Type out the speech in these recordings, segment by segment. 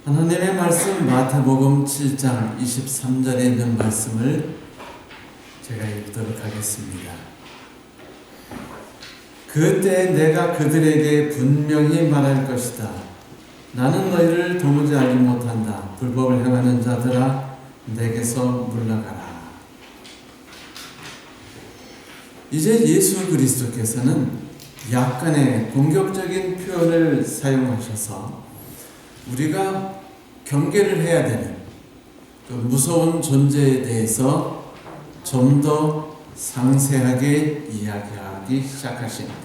하나님의 말씀 마태복음 7장 23절에 있는 말씀을 제가 읽도록 하겠습니다. 그때 내가 그들에게 분명히 말할 것이다. 나는 너희를 도무지 알지 못한다. 불법을 행하는 자들아, 내게서 물러가라. 이제 예수 그리스도께서는 약간의 공격적인 표현을 사용하셔서 우리가 경계를 해야 되는 그 무서운 존재에 대해서 좀 더 상세하게 이야기하기 시작하십니다.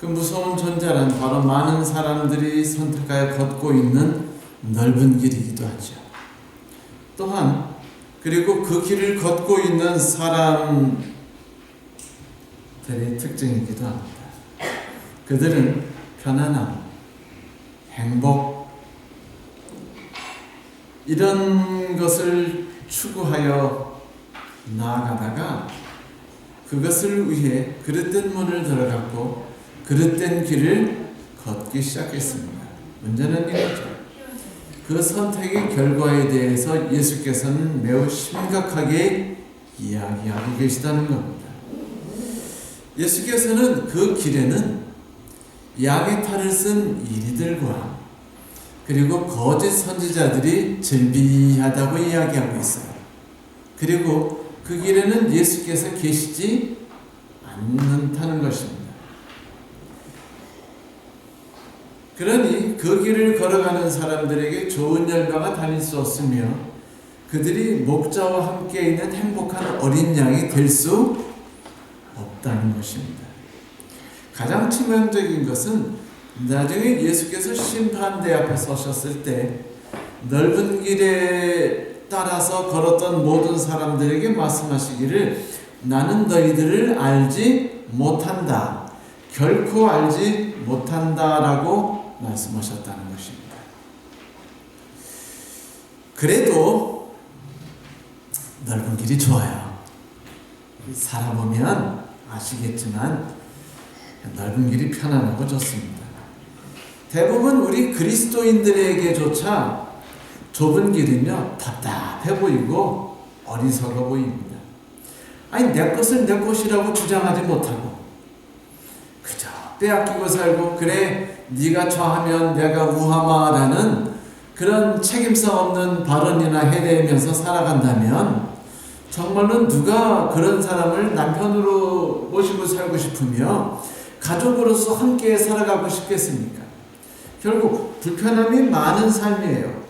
그 무서운 존재란 바로 많은 사람들이 선택하여 걷고 있는 넓은 길이기도 하죠. 또한 그리고 그 길을 걷고 있는 사람들의 특징이기도 합니다. 그들은 편안함, 행복, 이런 것을 추구하여 나아가다가 그것을 위해 그릇된 문을 들어갔고 그릇된 길을 걷기 시작했습니다. 문제는 이거죠. 그 선택의 결과에 대해서 예수께서는 매우 심각하게 이야기하고 계시다는 겁니다. 예수께서는 그 길에는 양의 탈을 쓴 이리들과 그리고 거짓 선지자들이 즐비하다고 이야기하고 있어요. 그리고 그 길에는 예수께서 계시지 않는다는 것입니다. 그러니 그 길을 걸어가는 사람들에게 좋은 열매가 달릴 수 없으며 그들이 목자와 함께 있는 행복한 어린 양이 될 수 없다는 것입니다. 가장 치명적인 것은 나중에 예수께서 심판대 앞에 서셨을 때 넓은 길에 따라서 걸었던 모든 사람들에게 말씀하시기를 나는 너희들을 알지 못한다. 결코 알지 못한다라고 말씀하셨다는 것입니다. 그래도 넓은 길이 좋아요. 살아보면 아시겠지만 넓은 길이 편안하고 좋습니다. 대부분 우리 그리스도인들에게조차 좁은 길은요 답답해 보이고 어리석어 보입니다. 아니 내 것을 내 것이라고 주장하지 못하고 그저 빼앗기고 살고 그래 네가 좌하면 내가 우하마라는 그런 책임성 없는 발언이나 해대면서 살아간다면 정말로 누가 그런 사람을 남편으로 모시고 살고 싶으며 가족으로서 함께 살아가고 싶겠습니까? 결국 불편함이 많은 삶이에요.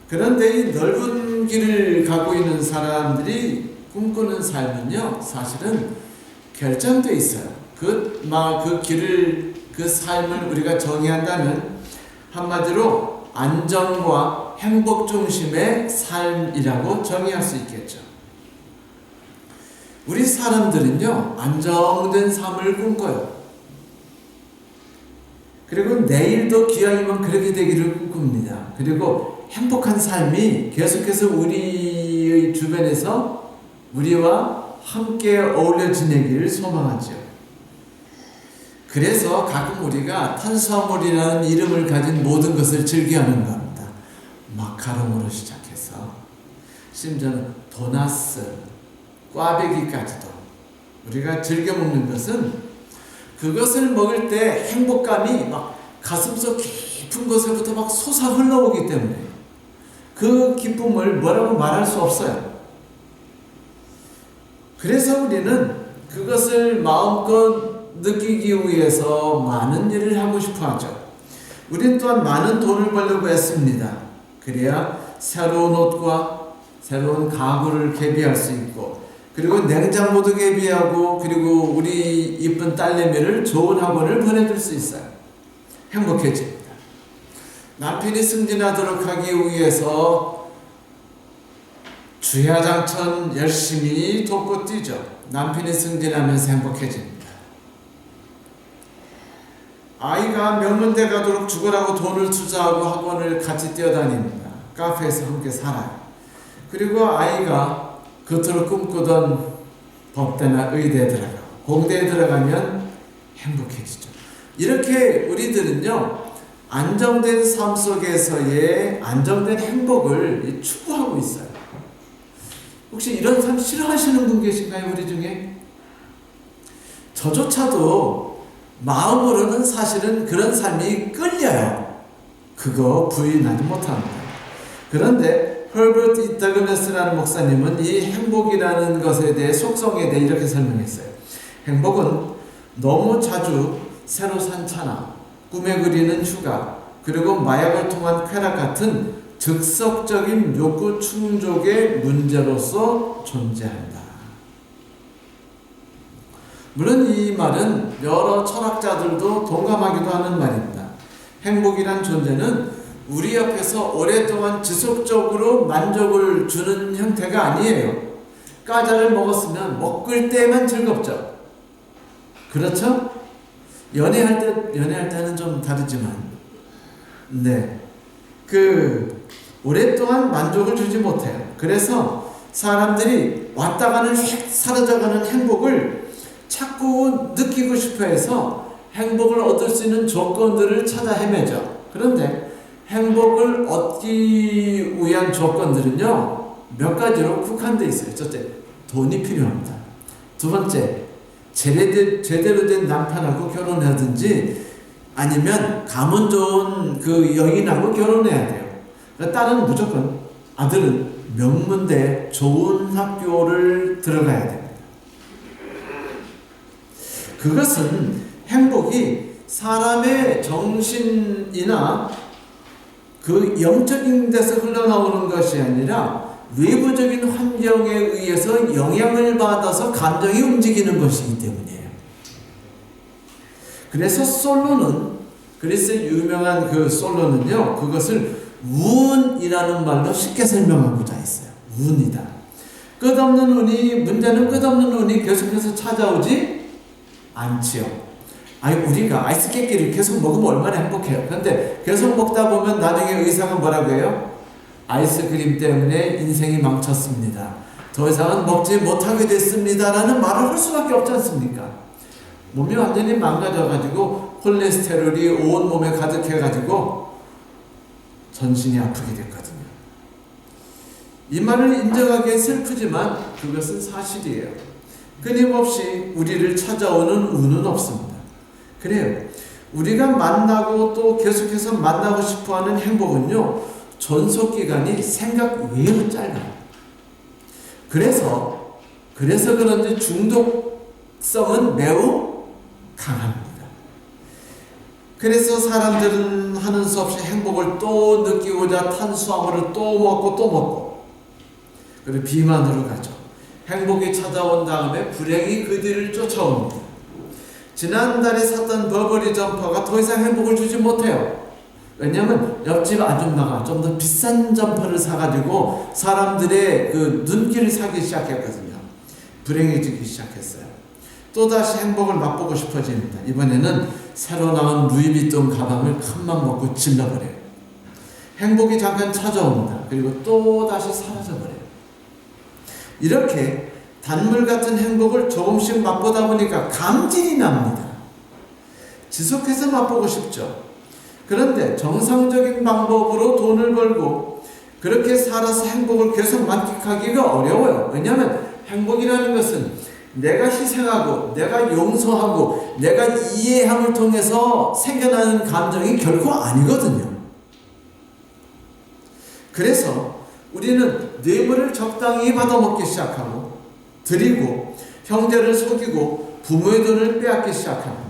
그런데 이 넓은 길을 가고 있는 사람들이 꿈꾸는 삶은요, 사실은 결정되어 있어요. 그 길을, 그 삶을 우리가 정의한다면 한마디로 안정과 행복 중심의 삶이라고 정의할 수 있겠죠. 우리 사람들은요, 안정된 삶을 꿈꿔요. 그리고 내일도 기왕이면 그렇게 되기를 꿈꿉니다. 그리고 행복한 삶이 계속해서 우리의 주변에서 우리와 함께 어울려 지내기를 소망하죠. 그래서 가끔 우리가 탄수화물이라는 이름을 가진 모든 것을 즐겨하는 겁니다. 마카롱으로 시작해서 심지어는 도나스, 꽈배기까지도 우리가 즐겨 먹는 것은 그것을 먹을 때 행복감이 막 가슴속 깊은 곳에부터 막 솟아 흘러오기 때문에 그 기쁨을 뭐라고 말할 수 없어요. 그래서 우리는 그것을 마음껏 느끼기 위해서 많은 일을 하고 싶어 하죠. 우리는 또한 많은 돈을 벌려고 했습니다. 그래야 새로운 옷과 새로운 가구를 개비할 수 있고 그리고 냉장고도 개비하고 그리고 우리 이쁜 딸내미를 좋은 학원을 보내줄 수 있어요. 행복해집니다. 남편이 승진하도록 하기 위해서 주야장천 열심히 돕고 뛰죠. 남편이 승진하면서 행복해집니다. 아이가 명문대 가도록 죽으라고 돈을 투자하고 학원을 같이 뛰어다닙니다. 카페에서 함께 살아요. 그리고 아이가 겉으로 꿈꾸던 법대나 의대에 들어가고 공대에 들어가면 행복해지죠. 이렇게 우리들은요 안정된 삶 속에서의 안정된 행복을 추구하고 있어요. 혹시 이런 삶 싫어하시는 분 계신가요? 우리 중에? 저조차도 마음으로는 사실은 그런 삶이 끌려요. 그거 부인하지 못합니다. 그런데 허버트 더글라스라는 목사님은 이 행복이라는 것에 대해 속성에 대해 이렇게 설명했어요. 행복은 너무 자주 새로 산 차나 꿈에 그리는 휴가 그리고 마약을 통한 쾌락 같은 즉석적인 욕구 충족의 문제로서 존재한다. 물론 이 말은 여러 철학자들도 동감하기도 하는 말입니다. 행복이란 존재는 우리 앞에서 오랫동안 지속적으로 만족을 주는 형태가 아니에요. 과자를 먹었으면 먹을 때만 즐겁죠. 그렇죠? 연애할 때는 좀 다르지만, 네. 오랫동안 만족을 주지 못해요. 그래서 사람들이 왔다 가는 휙 사라져가는 행복을 자꾸 느끼고 싶어 해서 행복을 얻을 수 있는 조건들을 찾아 헤매죠. 그런데 행복을 얻기 위한 조건들은요, 몇 가지로 국한되어 있어요. 첫째, 돈이 필요합니다. 두 번째, 제대로 된 남편하고 결혼하든지 아니면 가문 좋은 그 여인하고 결혼해야 돼요. 딸은 무조건, 아들은 명문대 좋은 학교를 들어가야 됩니다. 그것은 행복이 사람의 정신이나 그 영적인 데서 흘러나오는 것이 아니라 외부적인 환경에 의해서 영향을 받아서 감정이 움직이는 것이기 때문이에요. 그래서 솔로는, 그리스의 유명한 그 솔로는요, 그것을 운이라는 말로 쉽게 설명하고자 했어요. 운이다. 끝없는 운이, 문제는 끝없는 운이 계속해서 찾아오지 않지요. 우리가 아이스 깨끼를 계속 먹으면 얼마나 행복해요. 그런데 계속 먹다 보면 나중에 의사가 뭐라고 해요? 아이스크림 때문에 인생이 망쳤습니다. 더 이상은 먹지 못하게 됐습니다. 라는 말을 할 수밖에 없지 않습니까? 몸이 완전히 망가져가지고 콜레스테롤이 온 몸에 가득해가지고 전신이 아프게 됐거든요. 이 말을 인정하기엔 슬프지만 그것은 사실이에요. 끊임없이 우리를 찾아오는 운은 없습니다. 그래요. 우리가 만나고 또 계속해서 만나고 싶어하는 행복은요, 존속기간이 생각 외로 짧아요. 그래서 그런지 중독성은 매우 강합니다. 그래서 사람들은 하는 수 없이 행복을 또 느끼고자 탄수화물을 또 먹고 그리고 비만으로 가죠. 행복이 찾아온 다음에 불행이 그 뒤를 쫓아옵니다. 지난달에 샀던 버버리 점퍼가 더 이상 행복을 주지 못해요. 왜냐하면 옆집 아줌마가 좀 더 비싼 점퍼를 사가지고 사람들의 그 눈길을 사기 시작했거든요. 불행해지기 시작했어요. 또다시 행복을 맛보고 싶어집니다. 이번에는 새로 나온 루이비통 가방을 큰맘 먹고 질러버려요. 행복이 잠깐 찾아옵니다. 그리고 또다시 사라져버려요. 이렇게 단물 같은 행복을 조금씩 맛보다 보니까 감질이 납니다. 지속해서 맛보고 싶죠. 그런데 정상적인 방법으로 돈을 벌고 그렇게 살아서 행복을 계속 만끽하기가 어려워요. 왜냐하면 행복이라는 것은 내가 희생하고 내가 용서하고 내가 이해함을 통해서 생겨나는 감정이 결코 아니거든요. 그래서 우리는 뇌물을 적당히 받아먹기 시작하고 드리고 형제를 속이고 부모의 돈을 빼앗기 시작합니다.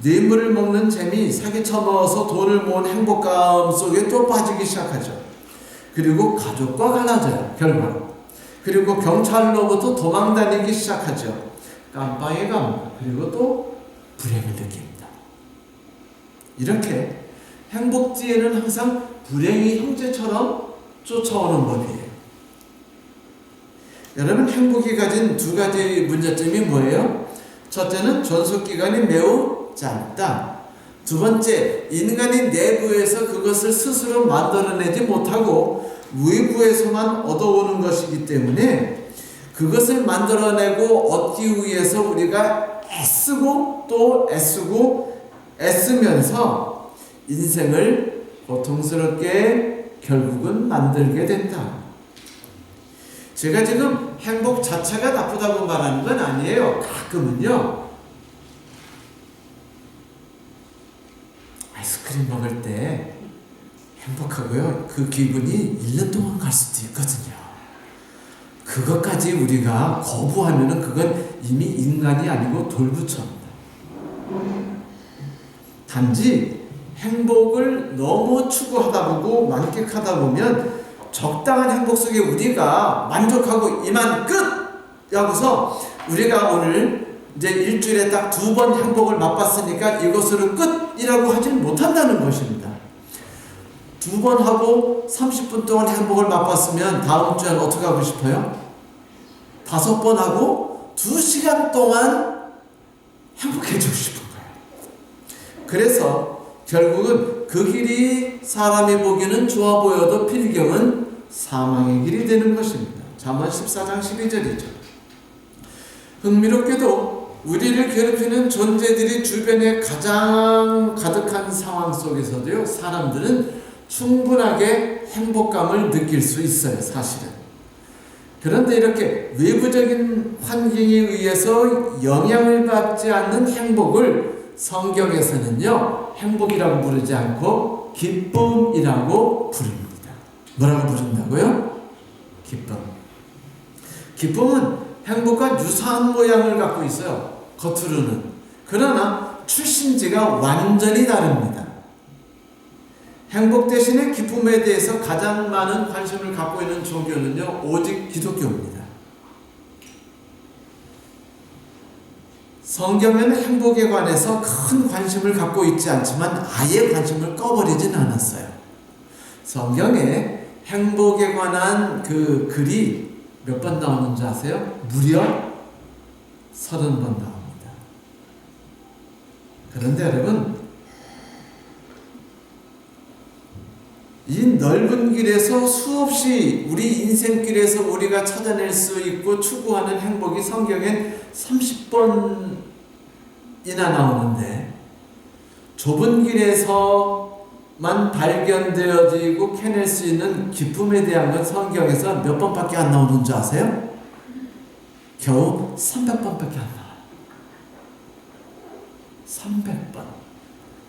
뇌물을 먹는 재미, 사기쳐 넣어서 돈을 모은 행복감 속에 또 빠지기 시작하죠. 그리고 가족과 갈라져요, 결과로. 그리고 경찰로부터 도망다니기 시작하죠. 깜빵에 갑니다. 그리고 또 불행을 느낍니다. 이렇게 행복 뒤에는 항상 불행이 형제처럼 쫓아오는 법이에요. 여러분, 행복이 가진 두 가지 문제점이 뭐예요? 첫째는 존속기간이 매우 짧다. 두 번째, 인간이 내부에서 그것을 스스로 만들어내지 못하고 외부에서만 얻어오는 것이기 때문에 그것을 만들어내고 얻기 위해서 우리가 애쓰고 또 애쓰고 애쓰면서 인생을 고통스럽게 결국은 만들게 된다. 제가 지금 행복 자체가 나쁘다고 말하는 건 아니에요. 가끔은요, 아이스크림 먹을 때 행복하고요, 그 기분이 1년 동안 갈 수도 있거든요. 그것까지 우리가 거부하면은 그건 이미 인간이 아니고 돌부처입니다. 단지 행복을 너무 추구하다 보고 만끽하다 보면 적당한 행복 속에 우리가 만족하고 이만 끝! 하고서 우리가 오늘 이제 일주일에 딱 2번 행복을 맛봤으니까 이것으로 끝이라고 하지는 못한다는 것입니다. 2번 하고 30분 동안 행복을 맛봤으면 다음 주엔 어떻게 하고 싶어요? 5번 하고 2시간 동안 행복해지고 싶은 거예요. 그래서 결국은 그 길이 사람이 보기는 좋아 보여도 필경은 사망의 길이 되는 것입니다. 잠언 14장 12절이죠. 흥미롭게도 우리를 괴롭히는 존재들이 주변에 가장 가득한 상황 속에서도요, 사람들은 충분하게 행복감을 느낄 수 있어요, 사실은. 그런데 이렇게 외부적인 환경에 의해서 영향을 받지 않는 행복을 성경에서는요, 행복이라고 부르지 않고 기쁨이라고 부릅니다. 뭐라고 부른다고요? 기쁨. 기쁨은 행복과 유사한 모양을 갖고 있어요, 겉으로는. 그러나 출신지가 완전히 다릅니다. 행복 대신에 기쁨에 대해서 가장 많은 관심을 갖고 있는 종교는요, 오직 기독교입니다. 성경에는 행복에 관해서 큰 관심을 갖고 있지 않지만 아예 관심을 꺼버리진 않았어요. 성경에 행복에 관한 그 글이 몇 번 나오는지 아세요? 무려 30번 나옵니다. 그런데 여러분, 이 넓은 길에서 수없이 우리 인생길에서 우리가 찾아낼 수 있고 추구하는 행복이 성경엔 30번이나 나오는데, 좁은 길에서만 발견되어지고 캐낼 수 있는 기쁨에 대한 건 성경에서 몇 번밖에 안 나오는 줄 아세요? 겨우 300번밖에 안 나와요. 300번.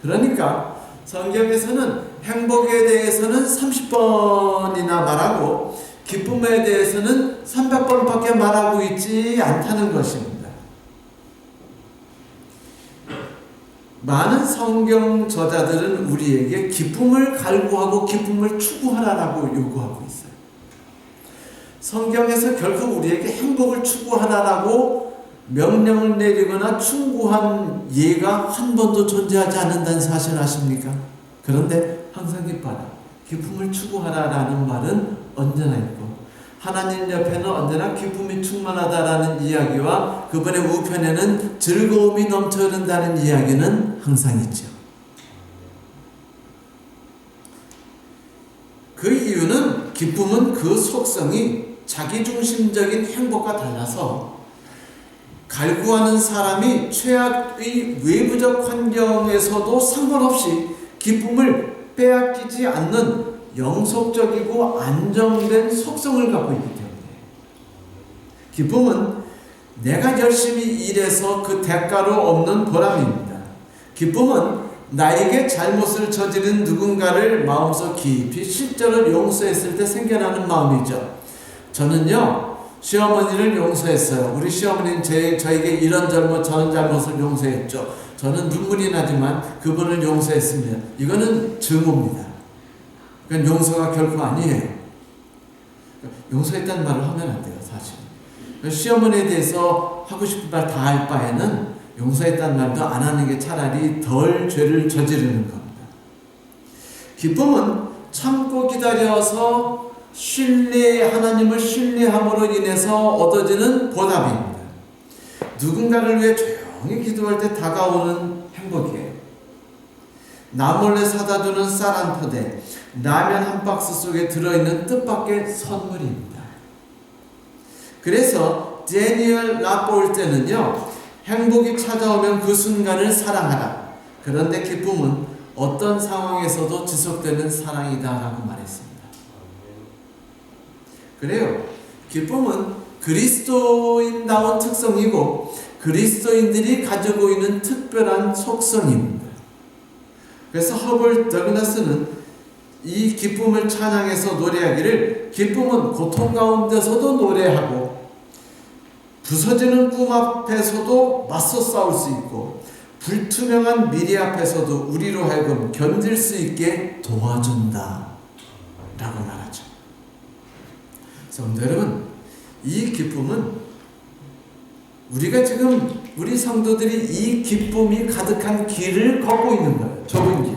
그러니까 성경에서는 행복에 대해서는 30번이나 말하고 기쁨에 대해서는 300번밖에 말하고 있지 않다는 것입니다. 많은 성경 저자들은 우리에게 기쁨을 갈구하고 기쁨을 추구하라고 요구하고 있어요. 성경에서 결국 우리에게 행복을 추구하라고 명령을 내리거나 충고한 예가 한 번도 존재하지 않는다는 사실 아십니까? 그런데 항상 기뻐하라, 기쁨을 추구하라라는 말은 언제나 있고, 하나님 옆에는 언제나 기쁨이 충만하다라는 이야기와 그분의 우편에는 즐거움이 넘쳐 흐른다는 이야기는 항상 있죠. 그 이유는 기쁨은 그 속성이 자기중심적인 행복과 달라서 갈구하는 사람이 최악의 외부적 환경에서도 상관없이 기쁨을 빼앗기지 않는 영속적이고 안정된 속성을 갖고 있기 때문에, 기쁨은 내가 열심히 일해서 그 대가로 얻는 보람입니다. 기쁨은 나에게 잘못을 저지른 누군가를 마음속 깊이 실제로 용서했을 때 생겨나는 마음이죠. 저는요, 시어머니를 용서했어요. 우리 시어머니는 저에게 이런 잘못 저런 잘못을 용서했죠. 저는 눈물이 나지만 그분을 용서했습니다. 이거는 증오입니다. 그건 용서가 결코 아니에요. 용서했다는 말을 하면 안 돼요, 사실. 시어머니에 대해서 하고 싶은 말 다 할 바에는 용서했다는 말도 안 하는 게 차라리 덜 죄를 저지르는 겁니다. 기쁨은 참고 기다려서 하나님을 신뢰함으로 인해서 얻어지는 보답입니다. 누군가를 위해 조용히 기도할 때 다가오는 행복이에요. 나 몰래 사다 주는 쌀 한 포대, 라면 한 박스 속에 들어있는 뜻밖의 선물입니다. 그래서 데니엘 라포르테는요, 행복이 찾아오면 그 순간을 사랑하라. 그런데 기쁨은 어떤 상황에서도 지속되는 사랑이다라고 말했습니다. 그래요. 기쁨은 그리스도인다운 특성이고 그리스도인들이 가지고 있는 특별한 속성입니다. 그래서 허벌 더그라스는 이 기쁨을 찬양해서 노래하기를 기쁨은 고통 가운데서도 노래하고 부서지는 꿈 앞에서도 맞서 싸울 수 있고 불투명한 미래 앞에서도 우리로 하여금 견딜 수 있게 도와준다 라고 말하죠. 성도 여러분, 이 기쁨은 우리가 지금 우리 성도들이 이 기쁨이 가득한 길을 걷고 있는 거예요. 좁은 길.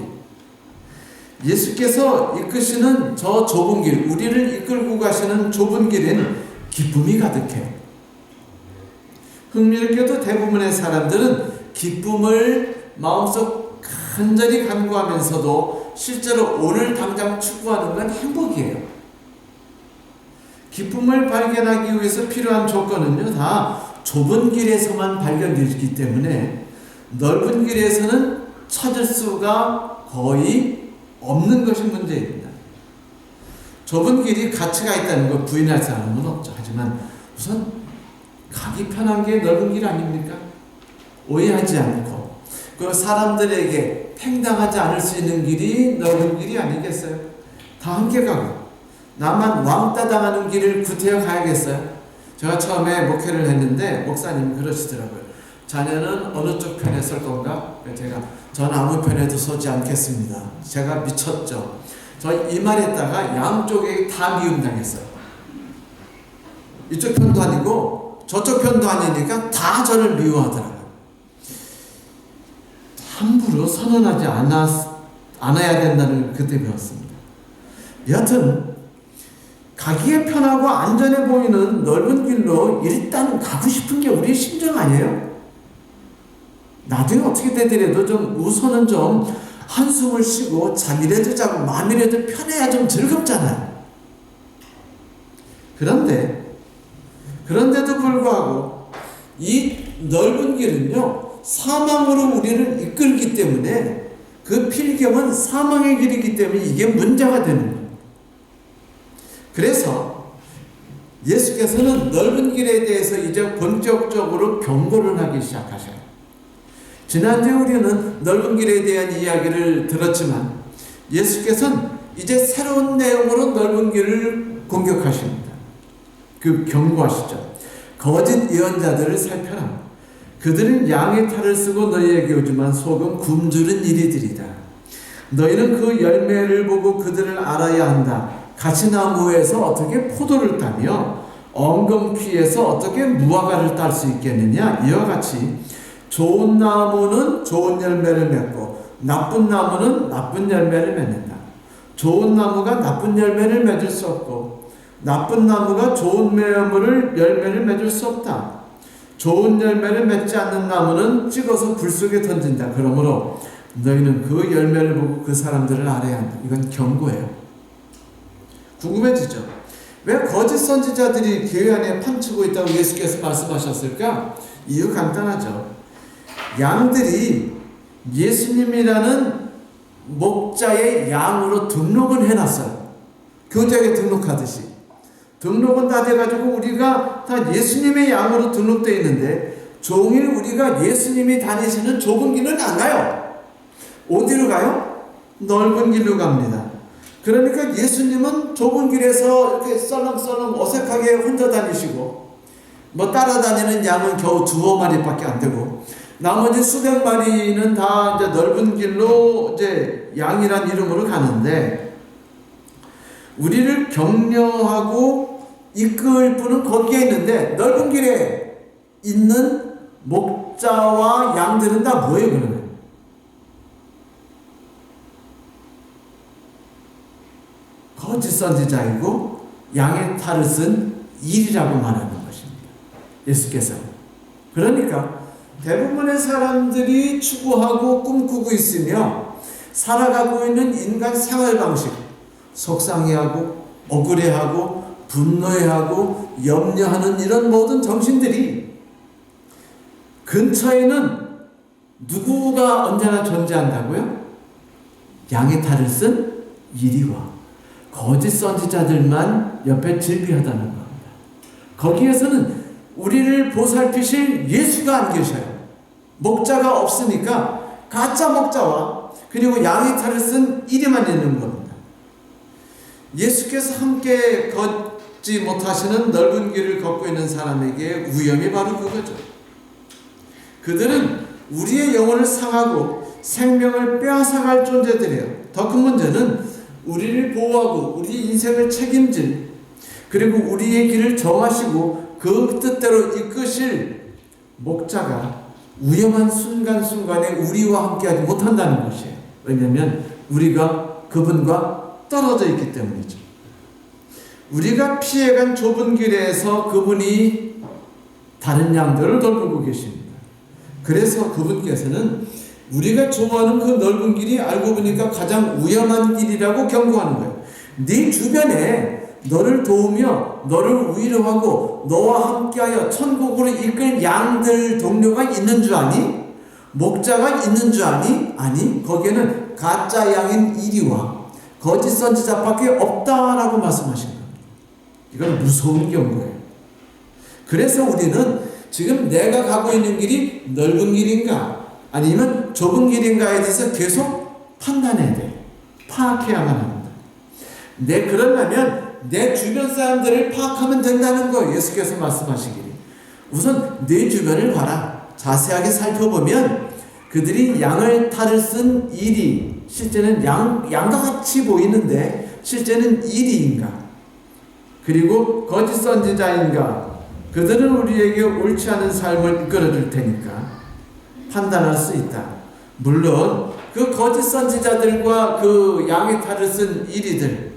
예수께서 이끄시는 저 좁은 길, 우리를 이끌고 가시는 좁은 길에는 기쁨이 가득해요. 흥미롭게도 대부분의 사람들은 기쁨을 마음속 간절히 간구하면서도 실제로 오늘 당장 추구하는 건 행복이에요. 기쁨을 발견하기 위해서 필요한 조건은요, 다 좁은 길에서만 발견되기 때문에 넓은 길에서는 찾을 수가 거의 없는 것이 문제입니다. 좁은 길이 가치가 있다는 걸 부인할 사람은 없죠. 하지만 우선 가기 편한 게 넓은 길 아닙니까? 오해하지 않고 그 사람들에게 팽당하지 않을 수 있는 길이 넓은 길이 아니겠어요? 다 함께 가고 나만 왕따 당하는 길을 구태여 가야겠어요? 제가 처음에 목회를 했는데 목사님이 그러시더라고요. 자네는 어느 쪽 편에 설 건가? 전 아무 편에도 서지 않겠습니다. 제가 미쳤죠. 저 이 말했다가 양쪽에 다 미움당했어요. 이쪽 편도 아니고 저쪽 편도 아니니까 다 저를 미워하더라고요. 함부로 선언하지 않아야 된다는 걸 그때 배웠습니다. 여하튼 가기에 편하고 안전해 보이는 넓은 길로 일단 가고 싶은 게 우리의 심정 아니에요? 나중에 어떻게 되더라도 좀 우선은 좀 한숨을 쉬고 잠이라도 자고 마음이라도 편해야 좀 즐겁잖아요. 그런데도 불구하고 이 넓은 길은요, 사망으로 우리를 이끌기 때문에 그 필경은 사망의 길이기 때문에 이게 문제가 되는 거예요. 그래서 예수께서는 넓은 길에 대해서 이제 본격적으로 경고를 하기 시작하셔요. 지난주에 우리는 넓은 길에 대한 이야기를 들었지만 예수께서는 이제 새로운 내용으로 넓은 길을 공격하십니다. 그 경고하시죠. 거짓 예언자들을 살펴라. 그들은 양의 탈을 쓰고 너희에게 오지만 속은 굶주린 이리들이다. 너희는 그 열매를 보고 그들을 알아야 한다. 가시나무에서 어떻게 포도를 따며 엉겅퀴에서 어떻게 무화과를 딸 수 있겠느냐. 이와 같이 좋은 나무는 좋은 열매를 맺고 나쁜 나무는 나쁜 열매를 맺는다. 좋은 나무가 나쁜 열매를 맺을 수 없고 나쁜 나무가 좋은 열매를 맺을 수 없다. 좋은 열매를 맺지 않는 나무는 찍어서 불 속에 던진다. 그러므로 너희는 그 열매를 보고 그 사람들을 알아야 한다. 이건 경고예요. 궁금해지죠? 왜 거짓 선지자들이 교회 안에 판치고 있다고 예수께서 말씀하셨을까? 이유 간단하죠. 양들이 예수님이라는 목자의 양으로 등록을 해놨어요. 교적에 등록하듯이. 등록은 다 돼가지고 우리가 다 예수님의 양으로 등록되어 있는데 종일 우리가 예수님이 다니시는 좁은 길은 안 가요. 어디로 가요? 넓은 길로 갑니다. 그러니까 예수님은 좁은 길에서 이렇게 썰렁썰렁 어색하게 혼자 다니시고 따라다니는 양은 겨우 2-5마리밖에 안 되고 나머지 수백 마리는 다 이제 넓은 길로 이제 양이란 이름으로 가는데 우리를 격려하고 이끌 분은 거기에 있는데 넓은 길에 있는 목자와 양들은 다 뭐예요, 그러면? 거짓 선지자이고 양의 탈을 쓴 일이라고 말하는 것입니다. 예수께서. 그러니까 대부분의 사람들이 추구하고 꿈꾸고 있으며 살아가고 있는 인간 생활 방식, 속상해하고 억울해하고 분노해하고 염려하는 이런 모든 정신들이 근처에는 누구가 언제나 존재한다고요? 양의 탈을 쓴 이리와 거짓 선지자들만 옆에 즐비하다는 겁니다. 거기에서는 우리를 보살피실 예수가 안 계셔요. 목자가 없으니까 가짜 목자와 그리고 양의 탈을 쓴 이리만 있는 겁니다. 예수께서 함께 걷지 못하시는 넓은 길을 걷고 있는 사람에게 위험이 바로 그거죠. 그들은 우리의 영혼을 상하고 생명을 빼앗아갈 존재들이에요. 더 큰 문제는 우리를 보호하고 우리 인생을 책임질 그리고 우리의 길을 정하시고 그 뜻대로 이끄실 목자가 위험한 순간순간에 우리와 함께하지 못한다는 것이에요. 왜냐하면 우리가 그분과 떨어져 있기 때문이죠. 우리가 피해간 좁은 길에서 그분이 다른 양들을 돌보고 계십니다. 그래서 그분께서는 우리가 좋아하는 그 넓은 길이 알고 보니까 가장 위험한 길이라고 경고하는 거예요. 네 주변에 너를 도우며 너를 위로하고 너와 함께하여 천국으로 이끌 양들 동료가 있는 줄 아니? 목자가 있는 줄 아니? 아니, 거기에는 가짜 양인 이리와 거짓 선지자밖에 없다라고 말씀하신 겁니다. 이건 무서운 경고예요. 그래서 우리는 지금 내가 가고 있는 길이 넓은 길인가 아니면 좁은 길인가에 대해서 계속 판단해야 돼요. 파악해야만 합니다. 그러려면 내 주변 사람들을 파악하면 된다는 거예요. 예수께서 말씀하시기를. 우선 내 주변을 봐라. 자세하게 살펴보면 그들이 양을 탈을 쓴 이리, 실제는 양과 같이 보이는데 실제는 이리인가? 그리고 거짓 선지자인가? 그들은 우리에게 옳지 않은 삶을 이끌어줄 테니까 판단할 수 있다. 물론 그 거짓 선지자들과 그 양의 탈을 쓴 이리들,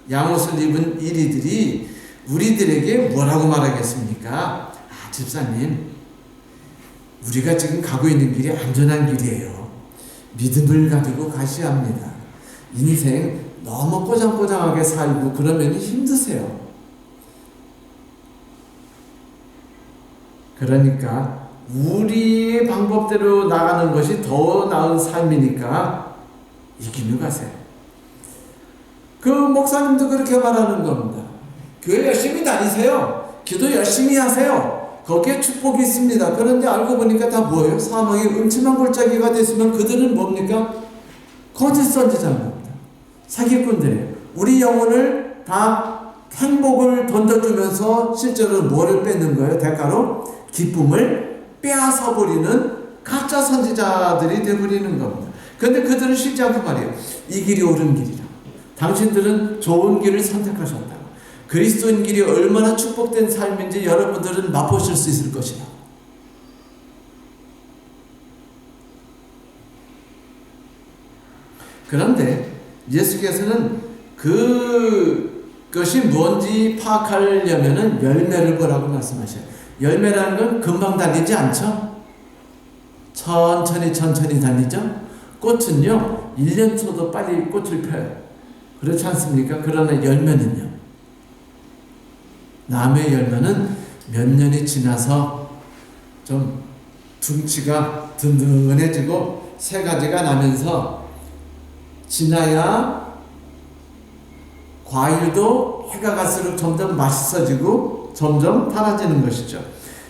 양옷을 입은 이리들이 우리들에게 뭐라고 말하겠습니까? 집사님, 우리가 지금 가고 있는 길이 안전한 길이에요. 믿음을 가지고 가셔야 합니다. 인생 너무 꼬장꼬장하게 살고 그러면 힘드세요. 그러니까 우리의 방법대로 나가는 것이 더 나은 삶이니까 이 길로 가세요. 그 목사님도 그렇게 말하는 겁니다. 교회 열심히 다니세요. 기도 열심히 하세요. 거기에 축복이 있습니다. 그런데 알고 보니까 다 뭐예요? 사망의 음침한 골짜기가 됐으면 그들은 뭡니까? 거짓 선지자인 겁니다. 사기꾼들이에요. 우리 영혼을 다 행복을 던져주면서 실제로 뭐를 뺏는 거예요? 대가로 기쁨을 빼앗아버리는 가짜 선지자들이 되어버리는 겁니다. 그런데 그들은 쉽지 않고 말이에요. 이 길이 옳은 길이라. 당신들은 좋은 길을 선택하셨다. 그리스도인 길이 얼마나 축복된 삶인지 여러분들은 맛보실 수 있을 것이다. 그런데 예수께서는 그것이 뭔지 파악하려면 열매를 보라고 말씀하셔요. 열매라는 건 금방 달리지 않죠? 천천히 달리죠? 꽃은요, 1년 쳐도 빨리 꽃을 펴요. 그렇지 않습니까? 그러나 열매는요, 나무의 열매는 몇 년이 지나서 좀 둥치가 든든해지고 새 가지가 나면서 지나야 과일도 해가 갈수록 점점 맛있어지고 점점 달아지는 것이죠.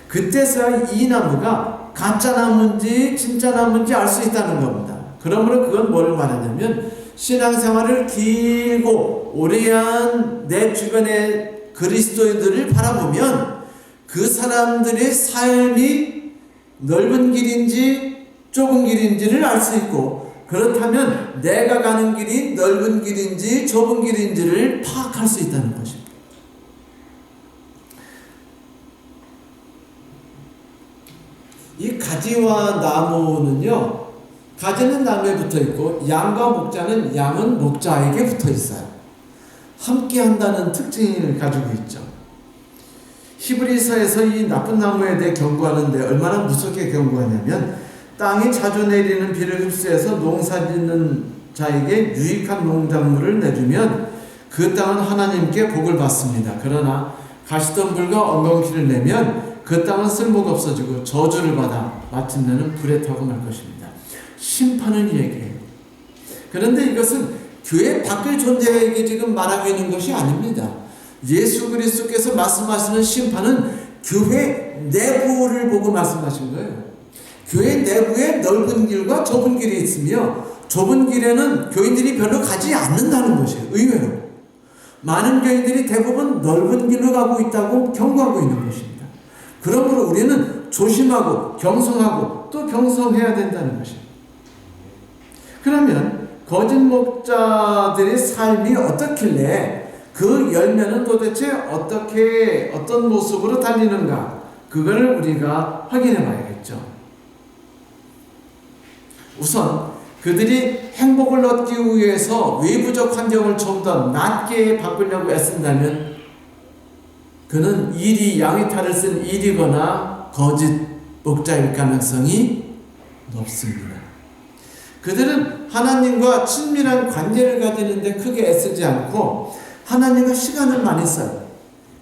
그때서야 이 나무가 가짜 나무인지 진짜 나무인지 알 수 있다는 겁니다. 그러므로 그건 뭘 말하냐면 신앙생활을 길고 오래한 내 주변의 그리스도인들을 바라보면 그 사람들의 삶이 넓은 길인지 좁은 길인지를 알 수 있고, 그렇다면 내가 가는 길이 넓은 길인지 좁은 길인지를 파악할 수 있다는 것입니다. 이 가지와 나무는요, 가지는 나무에 붙어 있고 양과 목자는 양은 목자에게 붙어 있어요. 함께 한다는 특징을 가지고 있죠. 히브리서에서 이 나쁜 나무에 대해 경고하는데 얼마나 무섭게 경고하냐면, 땅이 자주 내리는 비를 흡수해서 농사 짓는 자에게 유익한 농작물을 내주면 그 땅은 하나님께 복을 받습니다. 그러나 가시덤불과 엉겅퀴를 내면 그 땅은 쓸모가 없어지고 저주를 받아 마침내는 불에 타고 말 것입니다. 심판을 얘기해요. 그런데 이것은 교회 밖의 존재에게 지금 말하고 있는 것이 아닙니다. 예수 그리스도께서 말씀하시는 심판은 교회 내부를 보고 말씀하신 거예요. 교회 내부에 넓은 길과 좁은 길이 있으며 좁은 길에는 교인들이 별로 가지 않는다는 것이에요. 의외로. 많은 교인들이 대부분 넓은 길로 가고 있다고 경고하고 있는 것입니다. 그러므로 우리는 조심하고 경성하고 또 경성해야 된다는 것입니다. 그러면 거짓 목자들의 삶이 어떻길래 그 열매는 도대체 어떤 모습으로 달리는가? 그거를 우리가 확인해 봐야겠죠. 우선 그들이 행복을 얻기 위해서 외부적 환경을 좀 더 낮게 바꾸려고 애쓴다면 그는 양의 탈을 쓴 일이거나 거짓 목자일 가능성이 높습니다. 그들은 하나님과 친밀한 관계를 가지는데 크게 애쓰지 않고 하나님과 시간을 많이 써요.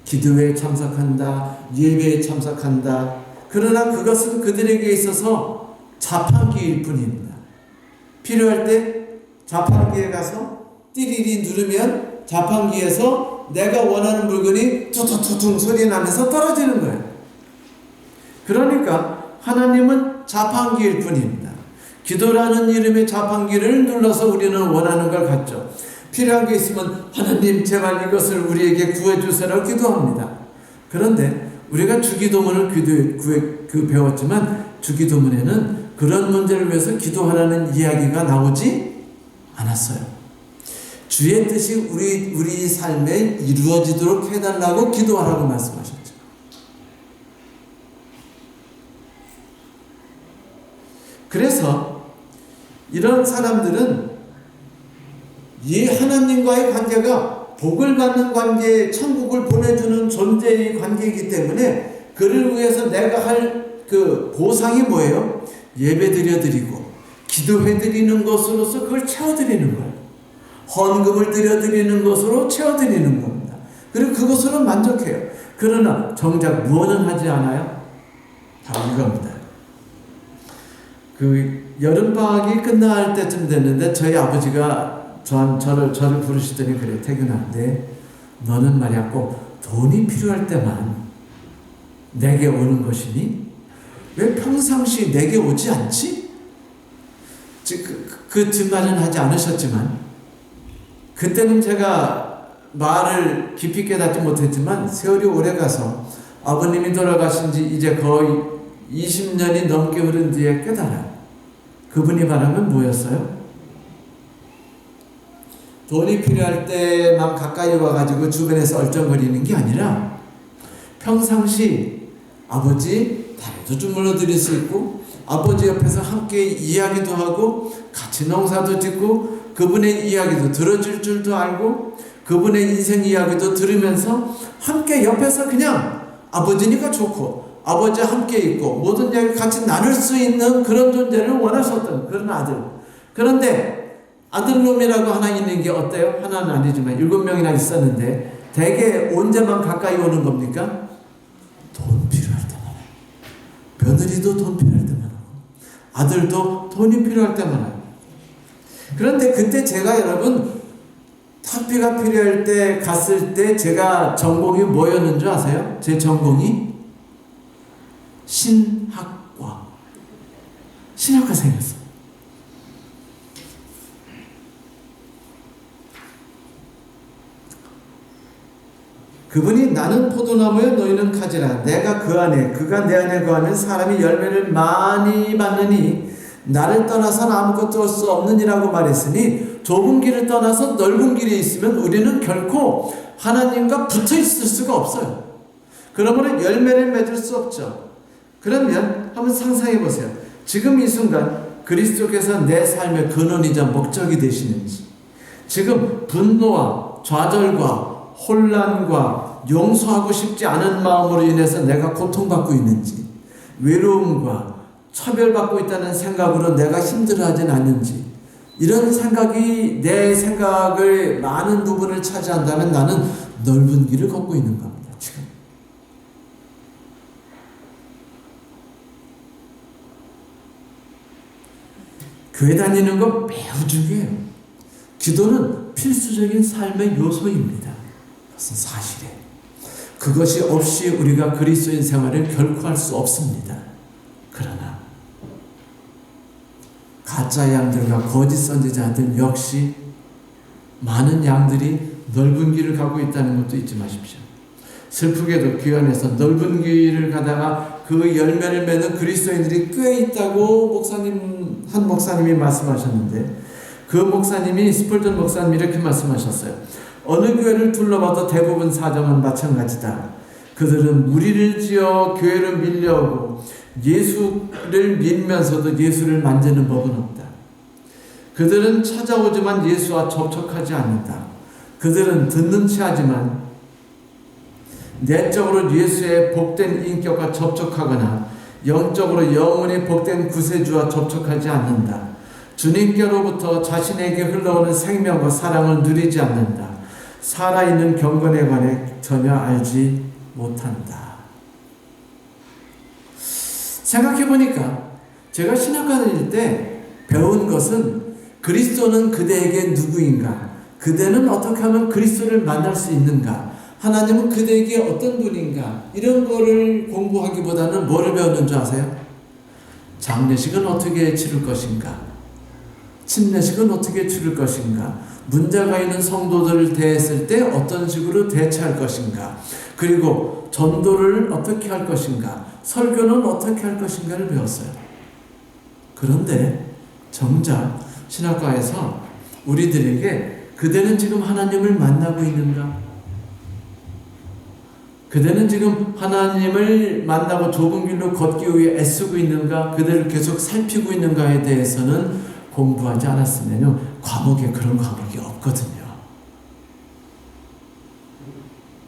기도회에 참석한다, 예배에 참석한다. 그러나 그것은 그들에게 있어서 자판기일 뿐입니다. 필요할 때 자판기에 가서 띠리리 누르면 자판기에서 내가 원하는 물건이 투투투퉁 소리 나면서 떨어지는 거예요. 그러니까 하나님은 자판기일 뿐입니다. 기도라는 이름의 자판기를 눌러서 우리는 원하는 걸 갖죠. 필요한 게 있으면 하나님 제발 이것을 우리에게 구해주세요라고 기도합니다. 그런데 우리가 주기도문을 배웠지만 주기도문에는 그런 문제를 위해서 기도하라는 이야기가 나오지 않았어요. 주의 뜻이 우리 삶에 이루어지도록 해달라고 기도하라고 말씀하셨죠. 그래서 이런 사람들은 이 하나님과의 관계가 복을 받는 관계, 천국을 보내주는 존재의 관계이기 때문에 그를 위해서 내가 할 그 보상이 뭐예요? 예배 드려드리고 기도해 드리는 것으로서 그걸 채워드리는 거예요. 헌금을 드려드리는 것으로 채워드리는 겁니다. 그리고 그것으로 만족해요. 그러나 정작 무엇은 하지 않아요? 다 이겁니다. 여름방학이 끝날 때쯤 됐는데 저희 아버지가 저를 부르시더니 그래 태균아, 너는 말이야 꼭 돈이 필요할 때만 내게 오는 것이니 왜 평상시 내게 오지 않지? 그 뒷말은 하지 않으셨지만 그때는 제가 말을 깊이 깨닫지 못했지만 세월이 오래가서 아버님이 돌아가신 지 이제 거의 20년이 넘게 흐른 뒤에 깨달아요. 그분이 말하면 뭐였어요? 돈이 필요할 때만 가까이 와가지고 주변에서 얼쩡거리는 게 아니라 평상시 아버지 다리도 주물러 드릴 수 있고 아버지 옆에서 함께 이야기도 하고 같이 농사도 짓고 그분의 이야기도 들어줄 줄도 알고 그분의 인생 이야기도 들으면서 함께 옆에서 그냥 아버지니까 좋고 아버지와 함께 있고 모든 이야기 같이 나눌 수 있는 그런 존재를 원하셨던 그런 아들. 그런데 아들놈이라고 하나 있는 게 어때요? 하나는 아니지만 7명이나 있었는데 대개 언제만 가까이 오는 겁니까? 돈 필요할 때만 와요. 며느리도 돈 필요할 때만 하고 아들도 돈이 필요할 때만 와요. 그런데 그때 제가 여러분 학비가 필요할 때 갔을 때 제가 전공이 뭐였는 줄 아세요? 제 전공이 신학과생이었어요. 그분이 나는 포도나무에 너희는 가지라 내가 그 안에 그가 내 안에 거하면 사람이 열매를 많이 받느니 나를 떠나서는 아무것도 할 수 없느니라고 말했으니 좁은 길을 떠나서 넓은 길에 있으면 우리는 결코 하나님과 붙어 있을 수가 없어요. 그러므로 열매를 맺을 수 없죠. 그러면 한번 상상해 보세요. 지금 이 순간 그리스도께서 내 삶의 근원이자 목적이 되시는지, 지금 분노와 좌절과 혼란과 용서하고 싶지 않은 마음으로 인해서 내가 고통받고 있는지, 외로움과 차별받고 있다는 생각으로 내가 힘들어하진 않는지, 이런 생각이 내 생각을 많은 부분을 차지한다면 나는 넓은 길을 걷고 있는 겁니다. 지금 교회 다니는 거 매우 중요해요. 기도는 필수적인 삶의 요소입니다. 그것은 사실이에요. 그것이 없이 우리가 그리스도인 생활을 결코 할 수 없습니다. 그러나 가짜 양들과 거짓 선지자들 역시 많은 양들이 넓은 길을 가고 있다는 것도 잊지 마십시오. 슬프게도 교회 안에서 넓은 길을 가다가 그 열매를 맺는 그리스도인들이 꽤 있다고 한 목사님이 말씀하셨는데, 그 목사님이 스펄전 목사님이 이렇게 말씀하셨어요. 어느 교회를 둘러봐도 대부분 사정은 마찬가지다. 그들은 무리를 지어 교회로 밀려오고 예수를 믿면서도 예수를 만지는 법은 없다. 그들은 찾아오지만 예수와 접촉하지 않는다. 그들은 듣는 체하지만 내적으로 예수의 복된 인격과 접촉하거나 영적으로 영원히 복된 구세주와 접촉하지 않는다. 주님께로부터 자신에게 흘러오는 생명과 사랑을 누리지 않는다. 살아있는 경건에 관해 전혀 알지 못한다. 생각해보니까 제가 신학과 다닐 때 배운 것은 그리스도는 그대에게 누구인가? 그대는 어떻게 하면 그리스도를 만날 수 있는가? 하나님은 그대에게 어떤 분인가? 이런 거를 공부하기보다는 뭐를 배웠는 줄 아세요? 장례식은 어떻게 치를 것인가? 침례식은 어떻게 치를 것인가? 문제가 있는 성도들을 대했을 때 어떤 식으로 대처할 것인가? 그리고 전도를 어떻게 할 것인가? 설교는 어떻게 할 것인가를 배웠어요. 그런데 정작 신학과에서 우리들에게 그대는 지금 하나님을 만나고 있는가? 그대는 지금 하나님을 만나고 좁은 길로 걷기 위해 애쓰고 있는가? 그대를 계속 살피고 있는가에 대해서는 공부하지 않았으면요, 과목에 그런 과목이 없거든요.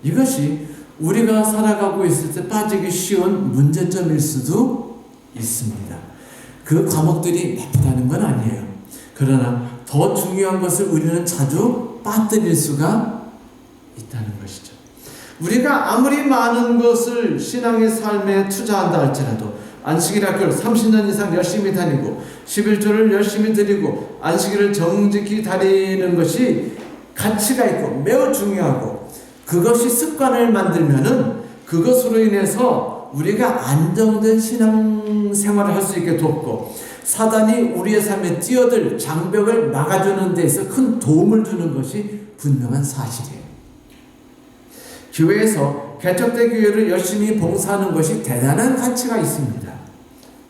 이것이 우리가 살아가고 있을 때 빠지기 쉬운 문제점일 수도 있습니다. 그 과목들이 나쁘다는 건 아니에요. 그러나 더 중요한 것을 우리는 자주 빠뜨릴 수가 있다는 것이죠. 우리가 아무리 많은 것을 신앙의 삶에 투자한다 할지라도 안식일 학교를 30년 이상 열심히 다니고 11조를 열심히 드리고 안식일을 정직히 다니는 것이 가치가 있고 매우 중요하고, 그것이 습관을 만들면은 그것으로 인해서 우리가 안정된 신앙생활을 할 수 있게 돕고 사단이 우리의 삶에 뛰어들 장벽을 막아주는 데 있어 큰 도움을 주는 것이 분명한 사실이에요. 교회에서 개척된 교회를 열심히 봉사하는 것이 대단한 가치가 있습니다.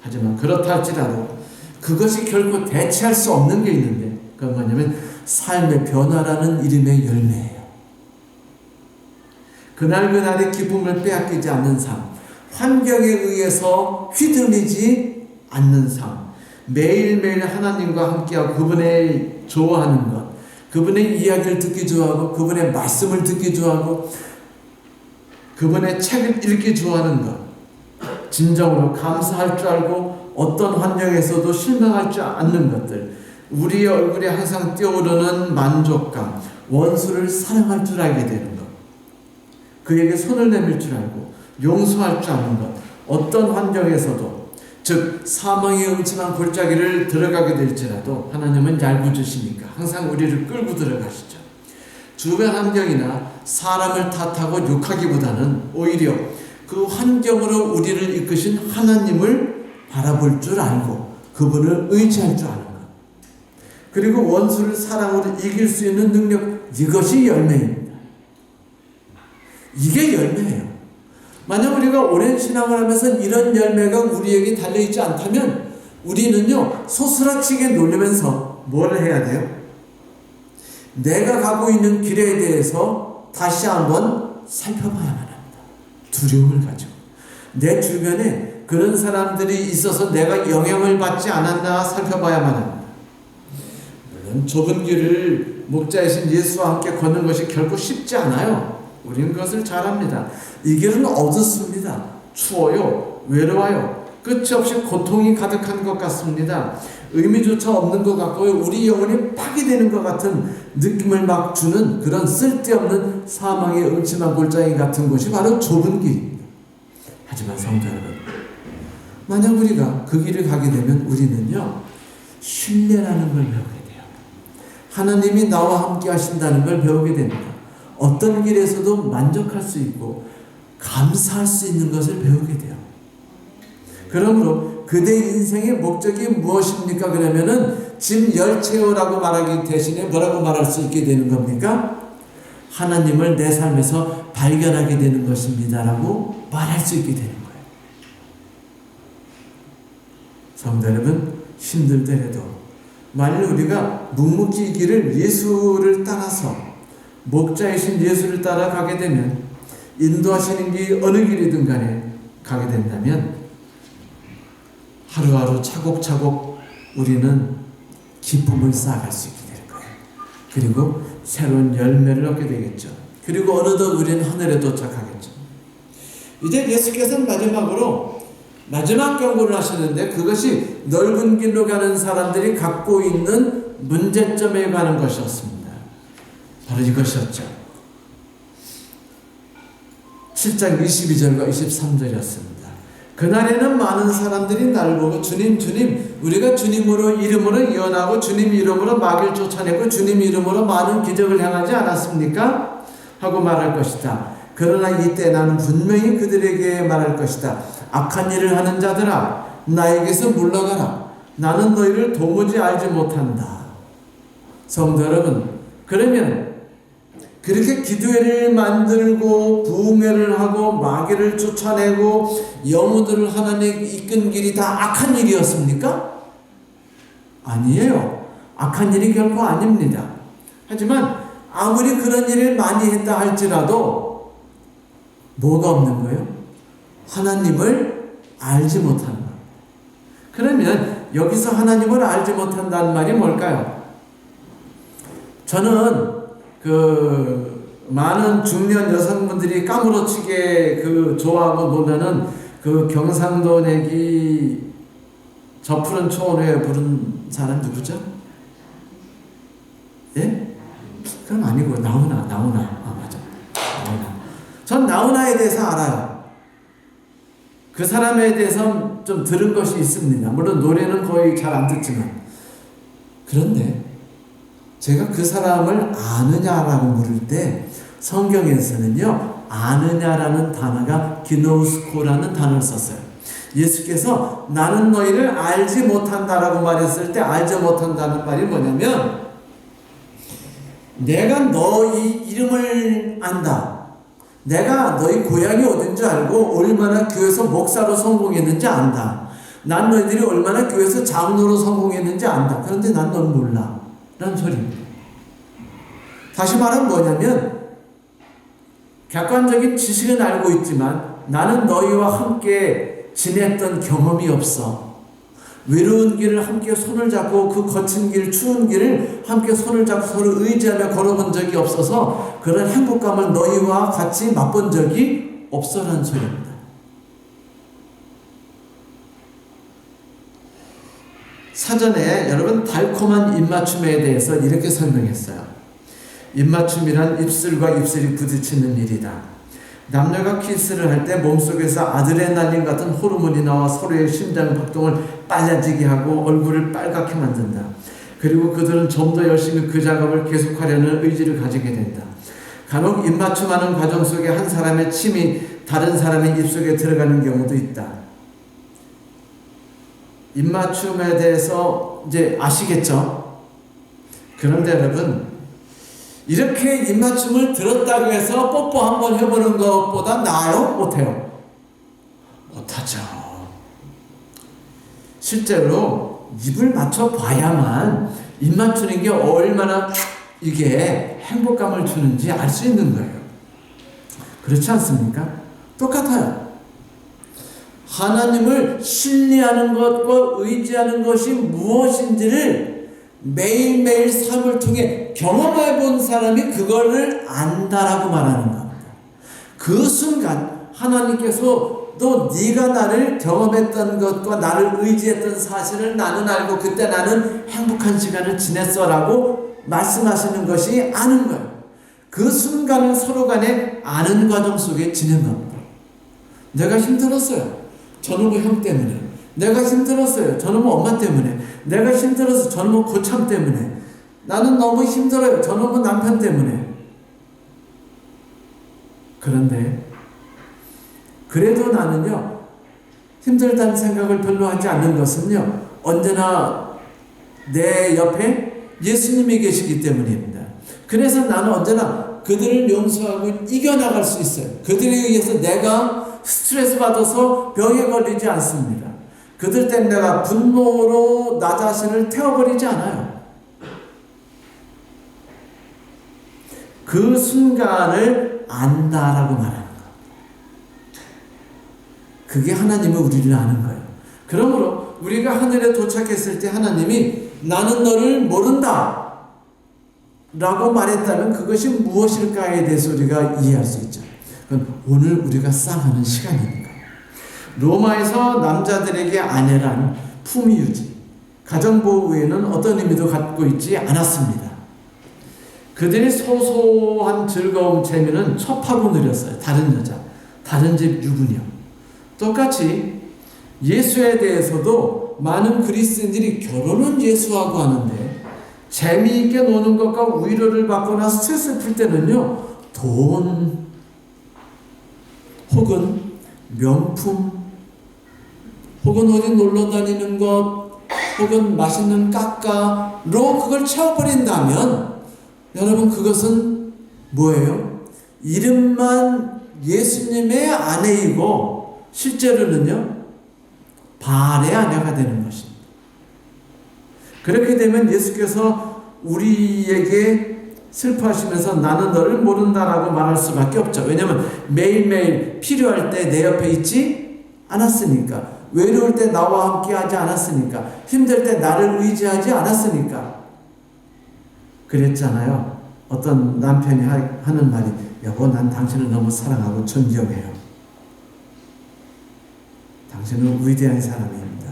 하지만 그렇다 할지라도 그것이 결코 대체할 수 없는 게 있는데, 그건 뭐냐면 삶의 변화라는 이름의 열매예요. 그날그날의 기쁨을 빼앗기지 않는 삶, 환경에 의해서 휘둘리지 않는 삶, 매일매일 하나님과 함께하고 그분의 좋아하는 것, 그분의 이야기를 듣기 좋아하고 그분의 말씀을 듣기 좋아하고 그분의 책을 읽기 좋아하는 것, 진정으로 감사할 줄 알고 어떤 환경에서도 실망할 줄 않는 것들, 우리의 얼굴에 항상 뛰어오르는 만족감, 원수를 사랑할 줄 알게 되는 것, 그에게 손을 내밀 줄 알고 용서할 줄 아는 것, 어떤 환경에서도, 즉 사망의 음침한 골짜기를 들어가게 될지라도 하나님은 얄궂으시니까 항상 우리를 끌고 들어가시죠. 주변 환경이나 사람을 탓하고 욕하기보다는 오히려 그 환경으로 우리를 이끄신 하나님을 바라볼 줄 알고 그분을 의지할 줄 아는 것, 그리고 원수를 사랑으로 이길 수 있는 능력, 이것이 열매입니다. 이게 열매예요. 만약 우리가 오랜 신앙을 하면서 이런 열매가 우리에게 달려있지 않다면 우리는요, 소스라치게 놀리면서 뭘 해야 돼요? 내가 가고 있는 길에 대해서 다시 한번 살펴봐야만 합니다. 두려움을 가지고 내 주변에 그런 사람들이 있어서 내가 영향을 받지 않았나 살펴봐야만 합니다. 물론 좁은 길을 목자이신 예수와 함께 걷는 것이 결코 쉽지 않아요. 우리는 그것을 잘 압니다. 이 길은 어둡습니다. 추워요. 외로워요. 끝이 없이 고통이 가득한 것 같습니다. 의미조차 없는 것 같고요. 우리 영혼이 파괴되는 것 같은 느낌을 막 주는 그런 쓸데없는 사망의 음침한 골짜기 같은 곳이 바로 좁은 길입니다. 하지만 성도 여러분, 만약 우리가 그 길을 가게 되면 우리는요, 신뢰라는 걸 배우게 돼요. 하나님이 나와 함께 하신다는 걸 배우게 됩니다. 어떤 길에서도 만족할 수 있고 감사할 수 있는 것을 배우게 돼요. 그러므로 그대 인생의 목적이 무엇입니까? 그러면은 짐 열 채우라고 말하기 대신에 뭐라고 말할 수 있게 되는 겁니까? 하나님을 내 삶에서 발견하게 되는 것입니다라고 말할 수 있게 되는 거예요. 성도 여러분, 힘들더라도 만일 우리가 묵묵히 이 길을 예수를 따라서 목자이신 예수를 따라가게 되면 인도하시는 길이 어느 길이든 간에 가게 된다면 하루하루 차곡차곡 우리는 기쁨을 쌓아갈 수 있게 될 거예요. 그리고 새로운 열매를 얻게 되겠죠. 그리고 어느덧 우리는 하늘에 도착하겠죠. 이제 예수께서는 마지막으로 마지막 경고를 하시는데 그것이 넓은 길로 가는 사람들이 갖고 있는 문제점에 관한 것이었습니다. 바로 이것이었죠. 7장 22절과 23절이었습니다. 그날에는 많은 사람들이 나를 보고 주님 주님 우리가 주님으로 이름으로 예언하고 주님 이름으로 마귀를 쫓아내고 주님 이름으로 많은 기적을 행하지 않았습니까? 하고 말할 것이다. 그러나 이때 나는 분명히 그들에게 말할 것이다. 악한 일을 하는 자들아 나에게서 물러가라. 나는 너희를 도무지 알지 못한다. 성도 여러분, 그러면 그렇게 기도회를 만들고 부흥회를 하고 마귀를 쫓아내고 영혼들을 하나님께 이끈 길이 다 악한 일이었습니까? 아니에요. 악한 일이 결코 아닙니다. 하지만 아무리 그런 일을 많이 했다 할지라도 뭐가 없는 거예요? 하나님을 알지 못하는 거예요. 그러면 여기서 하나님을 알지 못한다는 말이 뭘까요? 저는 많은 중년 여성분들이 까무러치게 좋아하고 노래는 경상도 내기 저 푸른 초원에 부른 사람 누구죠? 예? 그건 아니고 나훈아. 맞아. 나훈아. 전 나훈아에 대해서 알아요. 그 사람에 대해서 좀 들은 것이 있습니다. 물론 노래는 거의 잘 안 듣지만. 그런데 제가 그 사람을 아느냐라고 물을 때 성경에서는요, 아느냐라는 단어가 기노우스코라는 단어를 썼어요. 예수께서 나는 너희를 알지 못한다라고 말했을 때 알지 못한다는 말이 뭐냐면 내가 너희 이름을 안다. 내가 너희 고향이 어딘지 알고 얼마나 교회에서 목사로 성공했는지 안다. 난 너희들이 얼마나 교회에서 장로로 성공했는지 안다. 그런데 난 넌 몰라. 라는 소리입니다. 다시 말하면 뭐냐면 객관적인 지식은 알고 있지만 나는 너희와 함께 지냈던 경험이 없어. 외로운 길을 함께 손을 잡고 그 거친 길, 추운 길을 함께 손을 잡고 서로 의지하며 걸어본 적이 없어서 그런 행복감을 너희와 같이 맛본 적이 없어라는 소리입니다. 사전에 여러분 달콤한 입맞춤에 대해서 이렇게 설명했어요. 입맞춤이란 입술과 입술이 부딪히는 일이다. 남녀가 키스를 할 때 몸속에서 아드레날린 같은 호르몬이 나와 서로의 심장 박동을 빨라지게 하고 얼굴을 빨갛게 만든다. 그리고 그들은 좀 더 열심히 그 작업을 계속하려는 의지를 가지게 된다. 간혹 입맞춤하는 과정 속에 한 사람의 침이 다른 사람의 입속에 들어가는 경우도 있다. 입맞춤에 대해서 이제 아시겠죠? 그런데 여러분, 이렇게 입맞춤을 들었다고 해서 뽀뽀 한번 해보는 것보다 나아요? 못해요? 못하죠. 실제로 입을 맞춰봐야만 입 맞추는 게 얼마나 이게 행복감을 주는지 알 수 있는 거예요. 그렇지 않습니까? 똑같아요. 하나님을 신뢰하는 것과 의지하는 것이 무엇인지를 매일매일 삶을 통해 경험해 본 사람이 그거를 안다라고 말하는 겁니다. 그 순간 하나님께서 또 네가 나를 경험했던 것과 나를 의지했던 사실을 나는 알고 그때 나는 행복한 시간을 지냈어라고 말씀하시는 것이 아는 거예요. 그 순간을 서로 간에 아는 과정 속에 지낸 겁니다. 내가 힘들었어요. 저놈의 형 때문에. 내가 힘들었어요. 저놈의 엄마 때문에. 내가 힘들어서 저놈의 고참 때문에. 나는 너무 힘들어요. 저놈의 남편 때문에. 그런데 그래도 나는요, 힘들다는 생각을 별로 하지 않는 것은요, 언제나 내 옆에 예수님이 계시기 때문입니다. 그래서 나는 언제나 그들을 용서하고 이겨나갈 수 있어요. 그들에 의해서 내가 스트레스 받아서 병에 걸리지 않습니다. 그들 때문에 내가 분노로 나 자신을 태워버리지 않아요. 그 순간을 안다라고 말하는 것. 그게 하나님이 우리를 아는 거예요. 그러므로 우리가 하늘에 도착했을 때 하나님이 나는 너를 모른다 라고 말했다면 그것이 무엇일까에 대해서 우리가 이해할 수 있죠. 그건 오늘 우리가 쌓아가는 시간이니까. 로마에서 남자들에게 아내란 품위유지, 가정보호 외에는 어떤 의미도 갖고 있지 않았습니다. 그들의 소소한 즐거움, 재미는 첩하고 누렸어요. 다른 여자, 다른 집 유부녀. 똑같이 예수에 대해서도 많은 그리스도인들이 결혼은 예수하고 하는데 재미있게 노는 것과 위로를 받거나 스트레스를 풀 때는요, 돈 혹은 명품 혹은 어디 놀러 다니는 것 혹은 맛있는 까까로 그걸 채워버린다면 여러분 그것은 뭐예요? 이름만 예수님의 아내이고 실제로는요 바알의 아내가 되는 것입니다. 그렇게 되면 예수께서 우리에게 슬퍼하시면서 나는 너를 모른다라고 말할 수밖에 없죠. 왜냐하면 매일매일 필요할 때 내 옆에 있지 않았으니까, 외로울 때 나와 함께 하지 않았으니까, 힘들 때 나를 의지하지 않았으니까. 그랬잖아요. 어떤 남편이 하는 말이, 여보 난 당신을 너무 사랑하고 존경해요. 당신은 위대한 사람입니다.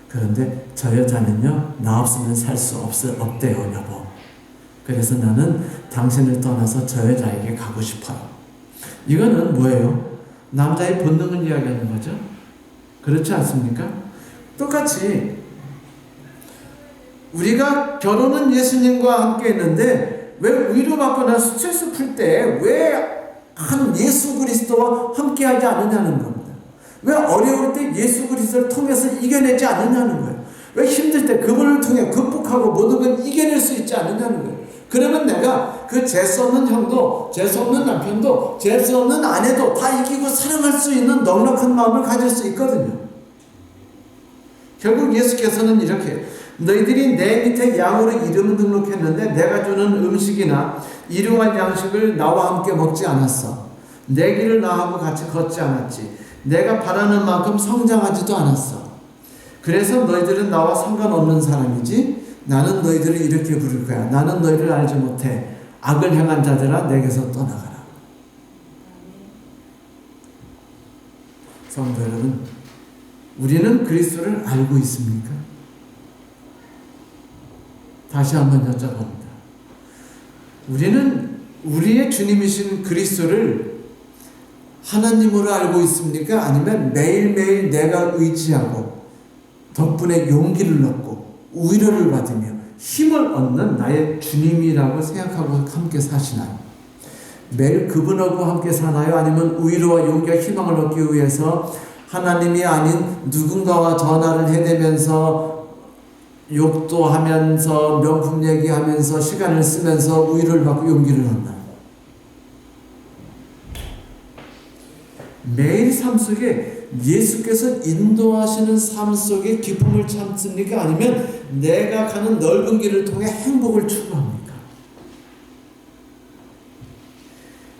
그런데 저 여자는요 나 없으면 살 수 없대요 여보. 그래서 나는 당신을 떠나서 저 여자에게 가고 싶어요. 이거는 뭐예요? 남자의 본능을 이야기하는 거죠. 그렇지 않습니까? 똑같이 우리가 결혼은 예수님과 함께 했는데 왜 위로받거나 스트레스 풀 때 왜 한 예수 그리스도와 함께 하지 않느냐는 겁니다. 왜 어려울 때 예수 그리스도를 통해서 이겨내지 않느냐는 거예요. 왜 힘들 때 그분을 통해 극복하고 모든 걸 이겨낼 수 있지 않느냐는 거예요. 그러면 내가 그 재수 없는 형도, 재수 없는 남편도, 재수 없는 아내도 다 이기고 사랑할 수 있는 넉넉한 마음을 가질 수 있거든요. 결국 예수께서는 이렇게, 너희들이 내 밑에 양으로 이름을 등록했는데 내가 주는 음식이나 일용할 양식을 나와 함께 먹지 않았어. 내 길을 나하고 같이 걷지 않았지. 내가 바라는 만큼 성장하지도 않았어. 그래서 너희들은 나와 상관없는 사람이지 나는 너희들을 이렇게 부를 거야. 나는 너희를 알지 못해. 악을 행한 자들아 내게서 떠나가라. 성도 여러분, 우리는 그리스도를 알고 있습니까? 다시 한번 여쭤봅니다. 우리는 우리의 주님이신 그리스도를 하나님으로 알고 있습니까? 아니면 매일매일 내가 의지하고 덕분에 용기를 얻고 위로를 받으며 힘을 얻는 나의 주님이라고 생각하고 함께 사시나요? 매일 그분하고 함께 사나요? 아니면 위로와 용기와 희망을 얻기 위해서 하나님이 아닌 누군가와 전화를 해대면서 욕도 하면서 명품 얘기하면서 시간을 쓰면서 위로를 받고 용기를 얻나요? 매일 삶 속에 예수께서 인도하시는 삶 속에 기쁨을 참습니까? 아니면 내가 가는 넓은 길을 통해 행복을 추구합니까?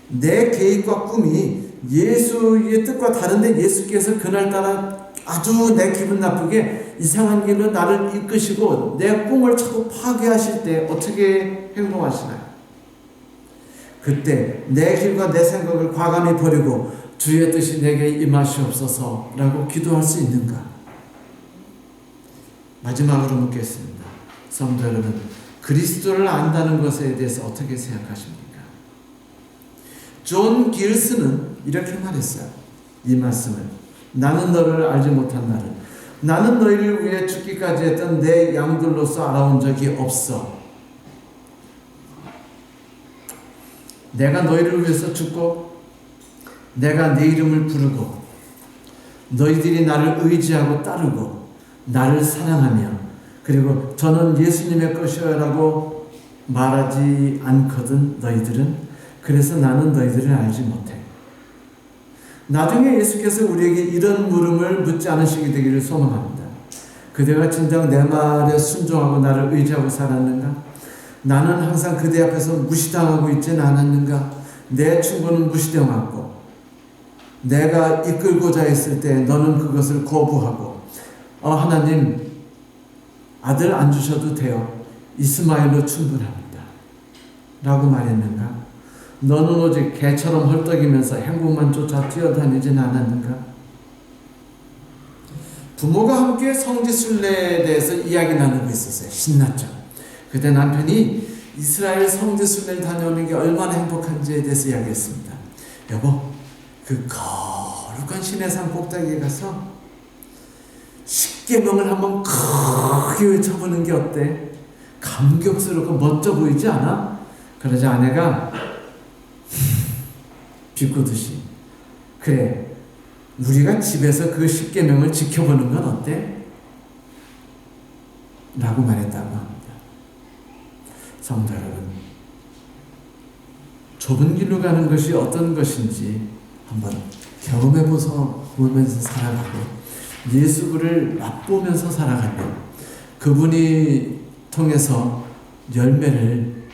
내 계획과 꿈이 예수의 뜻과 다른데 예수께서 그날따라 아주 내 기분 나쁘게 이상한 길로 나를 이끄시고 내 꿈을 자꾸 파괴하실 때 어떻게 행동하시나요? 그때 내 길과 내 생각을 과감히 버리고 주의 뜻이 내게 임하시옵소서 라고 기도할 수 있는가? 마지막으로 묻겠습니다. 성도 여러분, 그리스도를 안다는 것에 대해서 어떻게 생각하십니까? 존 길스는 이렇게 말했어요. 이 말씀을, 나는 너를 알지 못한 나를, 나는 너희를 위해 죽기까지 했던 내 양들로서 알아온 적이 없어. 내가 너희를 위해서 죽고 내가 내 이름을 부르고 너희들이 나를 의지하고 따르고 나를 사랑하며 그리고 저는 예수님의 것이라고 말하지 않거든 너희들은. 그래서 나는 너희들을 알지 못해. 나중에 예수께서 우리에게 이런 물음을 묻지 않으시게 되기를 소망합니다. 그대가 진정 내 말에 순종하고 나를 의지하고 살았는가? 나는 항상 그대 앞에서 무시당하고 있지는 않았는가? 내 충고는 무시당하고 내가 이끌고자 했을 때 너는 그것을 거부하고 하나님 아들 안 주셔도 돼요. 이스마엘로 충분합니다. 라고 말했는가? 너는 오직 개처럼 헐떡이면서 행복만 쫓아 뛰어다니진 않았는가? 부모가 함께 성지순례에 대해서 이야기 나누고 있었어요. 신났죠. 그때 남편이 이스라엘 성지순례를 다녀오는 게 얼마나 행복한지에 대해서 이야기했습니다. 여보, 그 거룩한 시내산 꼭대기에 가서 십계명을 한번 크게 외쳐보는 게 어때? 감격스럽고 멋져 보이지 않아? 그러자 아내가 비꼬듯이 그래, 우리가 집에서 그 십계명을 지켜보는 건 어때? 라고 말했다고 합니다. 성도 여러분, 좁은 길로 가는 것이 어떤 것인지 한번 경험해 보면서 살아가고 예수를 맛보면서 살아가고 그분이 통해서 열매를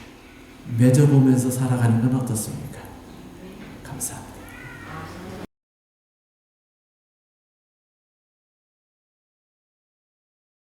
맺어보면서 살아가는 건 어떻습니까?